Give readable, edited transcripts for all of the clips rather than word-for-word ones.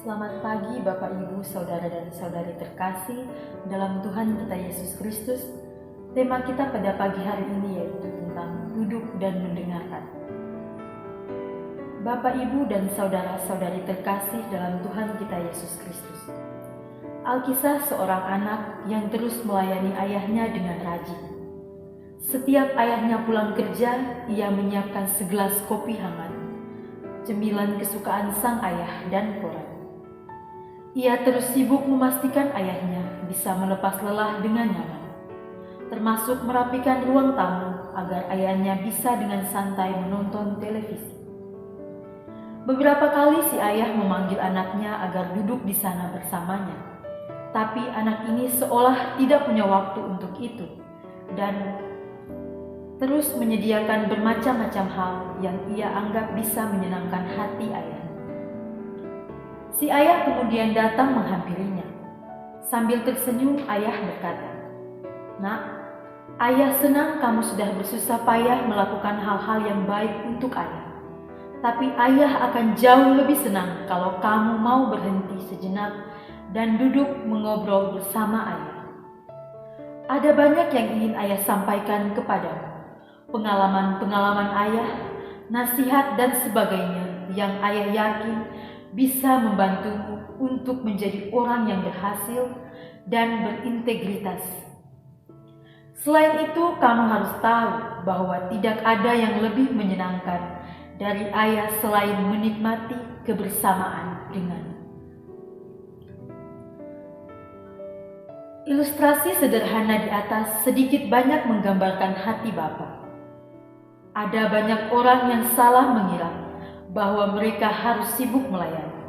Selamat pagi Bapak Ibu, Saudara dan Saudari terkasih dalam Tuhan kita Yesus Kristus. Tema kita pada pagi hari ini yaitu tentang duduk dan mendengarkan. Bapak Ibu dan Saudara-saudari terkasih dalam Tuhan kita Yesus Kristus. Alkisah seorang anak yang terus melayani ayahnya dengan rajin. Setiap ayahnya pulang kerja, ia menyiapkan segelas kopi hangat, cemilan kesukaan sang ayah dan koran. Ia terus sibuk memastikan ayahnya bisa melepas lelah dengan nyaman, termasuk merapikan ruang tamu agar ayahnya bisa dengan santai menonton televisi. Beberapa kali si ayah memanggil anaknya agar duduk di sana bersamanya, tapi anak ini seolah tidak punya waktu untuk itu dan terus menyediakan bermacam-macam hal yang ia anggap bisa menyenangkan hati ayahnya. Si ayah kemudian datang menghampirinya. Sambil tersenyum, ayah berkata, "Nak, ayah senang kamu sudah bersusah payah melakukan hal-hal yang baik untuk ayah. Tapi ayah akan jauh lebih senang kalau kamu mau berhenti sejenak dan duduk mengobrol bersama ayah. Ada banyak yang ingin ayah sampaikan kepadamu. Pengalaman-pengalaman ayah, nasihat dan sebagainya yang ayah yakin bisa membantumu untuk menjadi orang yang berhasil dan berintegritas. Selain itu, kamu harus tahu bahwa tidak ada yang lebih menyenangkan dari ayah selain menikmati kebersamaan denganmu." Ilustrasi sederhana di atas sedikit banyak menggambarkan hati Bapa. Ada banyak orang yang salah mengira bahwa mereka harus sibuk melayani.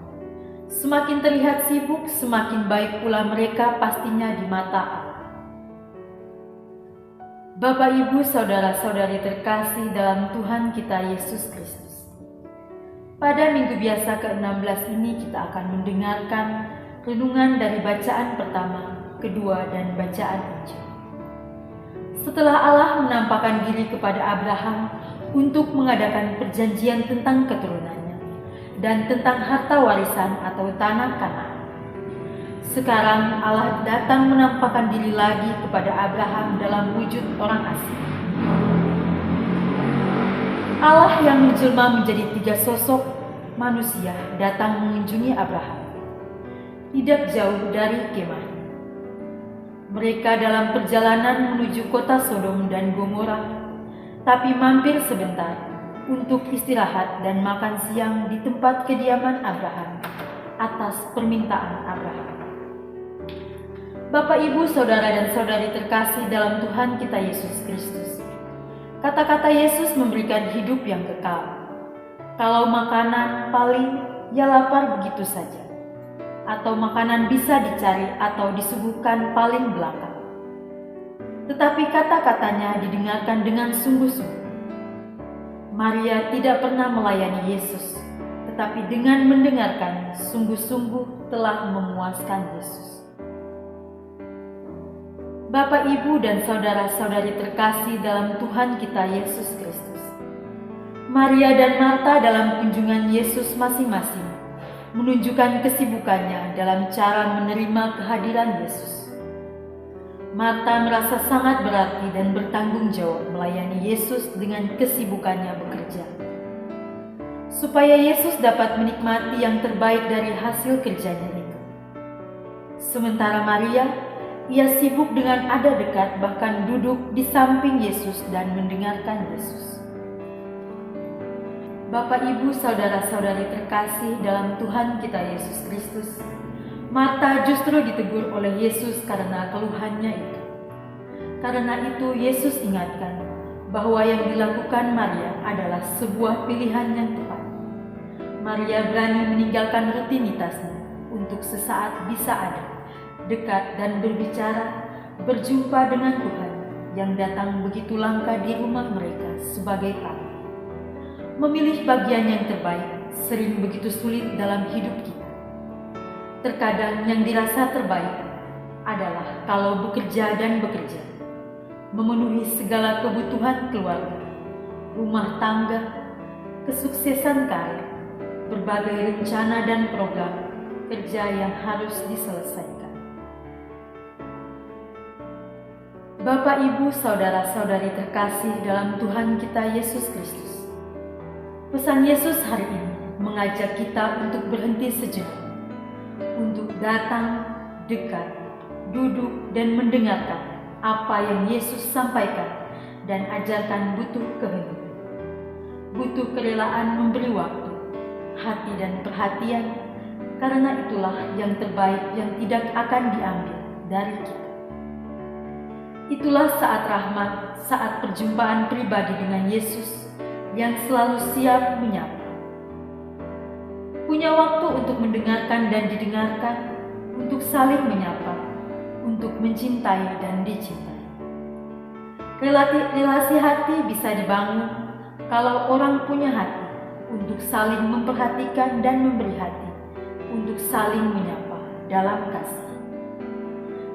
Semakin terlihat sibuk, semakin baik pula mereka pastinya di mata Allah. Bapak, Ibu, Saudara-saudari terkasih dalam Tuhan kita Yesus Kristus. Pada minggu biasa ke-16 ini kita akan mendengarkan renungan dari bacaan pertama, kedua, dan bacaan Injil. Setelah Allah menampakkan diri kepada Abraham untuk mengadakan perjanjian tentang keturunannya dan tentang harta warisan atau tanah Kanaan, sekarang Allah datang menampakkan diri lagi kepada Abraham dalam wujud orang asing. Allah yang menjelma menjadi tiga sosok manusia datang mengunjungi Abraham, tidak jauh dari kemahnya. Mereka dalam perjalanan menuju kota Sodom dan Gomora, tapi mampir sebentar untuk istirahat dan makan siang di tempat kediaman Abraham atas permintaan Abraham. Bapak, Ibu, Saudara dan Saudari terkasih dalam Tuhan kita Yesus Kristus. Kata-kata Yesus memberikan hidup yang kekal. Kalau makanan paling, ya lapar begitu saja. Atau makanan bisa dicari atau disuguhkan paling belakang. Tetapi kata-katanya didengarkan dengan sungguh-sungguh. Maria tidak pernah melayani Yesus, tetapi dengan mendengarkan sungguh-sungguh telah memuaskan Yesus. Bapak, Ibu, dan Saudara-saudari terkasih dalam Tuhan kita Yesus Kristus. Maria dan Marta dalam kunjungan Yesus masing-masing menunjukkan kesibukannya dalam cara menerima kehadiran Yesus. Marta merasa sangat berarti dan bertanggung jawab melayani Yesus dengan kesibukannya bekerja, supaya Yesus dapat menikmati yang terbaik dari hasil kerjanya itu. Sementara Maria, ia sibuk dengan ada dekat bahkan duduk di samping Yesus dan mendengarkan Yesus. Bapak, Ibu, Saudara-saudari terkasih dalam Tuhan kita Yesus Kristus, Marta justru ditegur oleh Yesus karena keluhannya itu. Karena itu Yesus ingatkan bahwa yang dilakukan Maria adalah sebuah pilihan yang tepat. Maria berani meninggalkan rutinitasnya untuk sesaat bisa ada, dekat dan berbicara, berjumpa dengan Tuhan yang datang begitu langka di rumah mereka sebagai tamu. Memilih bagian yang terbaik sering begitu sulit dalam hidup kita. Terkadang yang dirasa terbaik adalah kalau bekerja dan bekerja, memenuhi segala kebutuhan keluarga, rumah tangga, kesuksesan karir, berbagai rencana dan program, kerja yang harus diselesaikan. Bapak, Ibu, saudara-saudari terkasih dalam Tuhan kita Yesus Kristus. Pesan Yesus hari ini mengajak kita untuk berhenti sejenak, untuk datang, dekat, duduk, dan mendengarkan apa yang Yesus sampaikan dan ajarkan. Butuh keheningan, butuh kerelaan memberi waktu, hati dan perhatian, karena itulah yang terbaik yang tidak akan diambil dari kita. Itulah saat rahmat, saat perjumpaan pribadi dengan Yesus yang selalu siap menyapa. Punya waktu untuk mendengarkan dan didengarkan, untuk saling menyapa, untuk mencintai dan dicintai. Relasi hati bisa dibangun kalau orang punya hati untuk saling memperhatikan dan memberi hati, untuk saling menyapa dalam kasih.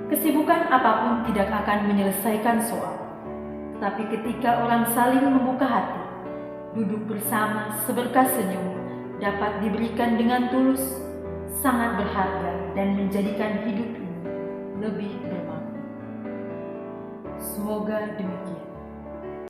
Kesibukan apapun tidak akan menyelesaikan soal, tapi ketika orang saling membuka hati, duduk bersama seberkas senyum dapat diberikan dengan tulus, sangat berharga dan menjadikan hidup ini lebih bermakna. Semoga demikian.